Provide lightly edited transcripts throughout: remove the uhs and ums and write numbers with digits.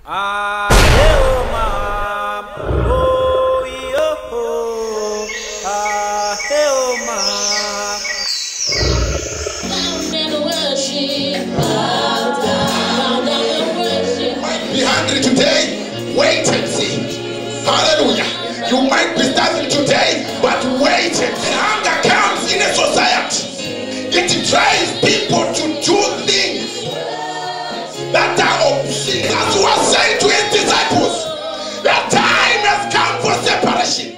Be hungry today, wait and see. Hallelujah. You might be starving today, but wait and see. Hunger comes in a society. It drives people to do things that are obscene. As he was saying to his disciples, the time has come for separation.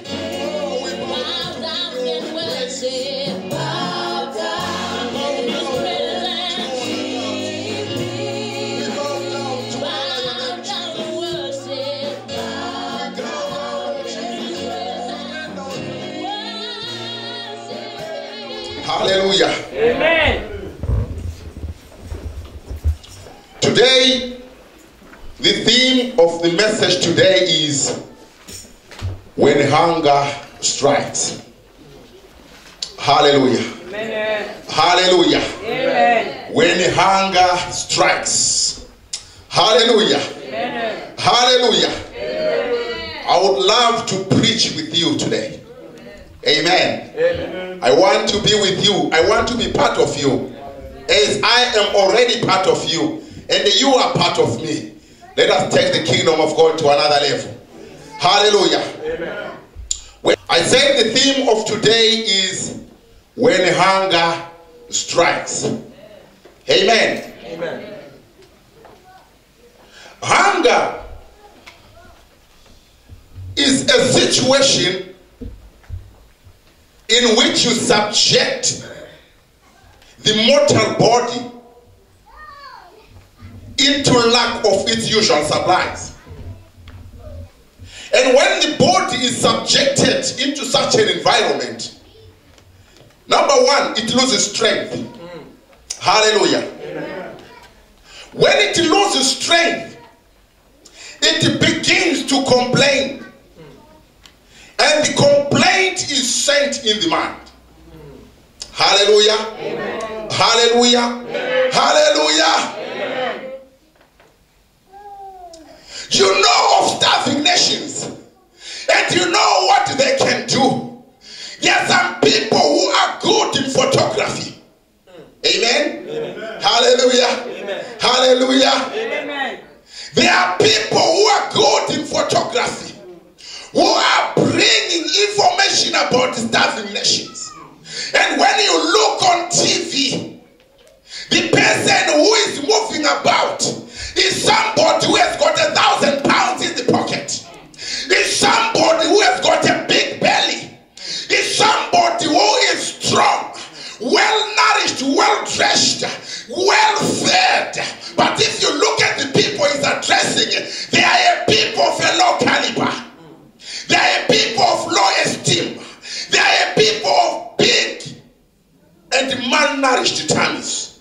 Hallelujah. Amen. Today, the theme of the message today is when hunger strikes. Hallelujah. Amen. Hallelujah. Amen. When hunger strikes. Hallelujah. Amen. Hallelujah. Amen. I would love to preach with you today. Amen. Amen. I want to be with you. I want to be part of you. As I am already part of you. And you are part of me. Let us take the kingdom of God to another level. Hallelujah. Amen. I said the theme of today is when hunger strikes. Amen. Amen. Hunger is a situation in which you subject the mortal body into lack of its usual supplies. And when the body is subjected into such an environment, number one, it loses strength. Hallelujah. Amen. When it loses strength, it begins to complain. And the complaint is sent in the mind. Hallelujah. Amen. Hallelujah. Amen. Hallelujah. Amen. You know of starving nations, and you know what they can do. There are some people who are good in photography. Amen. Amen. Hallelujah. Amen. Hallelujah. Amen. There are people who are good in photography, who are bringing information about starving nations. And when you look on TV, the person who is moving about is somebody who has got 1,000 pounds in the pocket. Is somebody who has got a big belly. Is somebody who is strong, well nourished, well dressed, well fed. But if you look at the people he's addressing, they are a people of a low caliber. They are a people of low esteem. They are a people of big and malnourished tummies.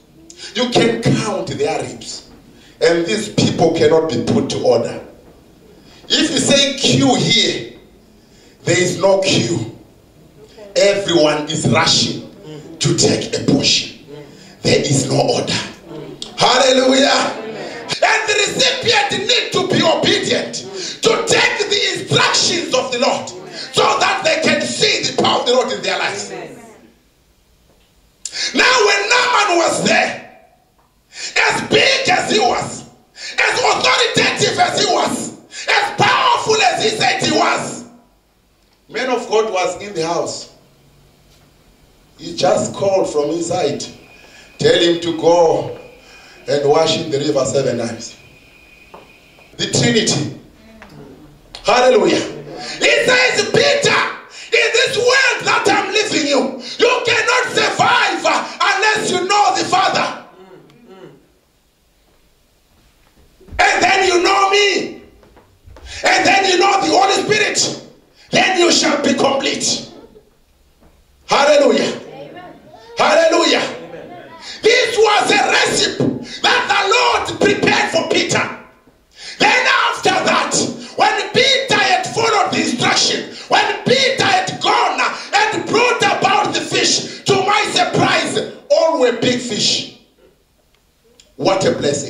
You can count their ribs. And these people cannot be put to order. If you say queue here, there is no queue. Everyone is rushing to take a portion. There is no order. Hallelujah. And the recipient need to be obedient to take the instructions of the Lord so that they can see the power of the Lord in their lives. Now when Naaman was there, as big as he was, as authoritative as he was, as powerful as he said he was, man of God was in the house. He just called from inside, tell him to go and wash in the river 7 times. The Trinity. Hallelujah. He says, Peter, in this world that I'm leaving you, you cannot survive unless you know the Father. And then you know me. And then you know the Holy Spirit. Then you shall be complete. Hallelujah. Amen. Hallelujah. Amen. This was a recipe that the Lord prepared for Peter. Then after that, when Peter had followed the instruction, when Peter had gone and brought about the fish, to my surprise, all were big fish. What a blessing.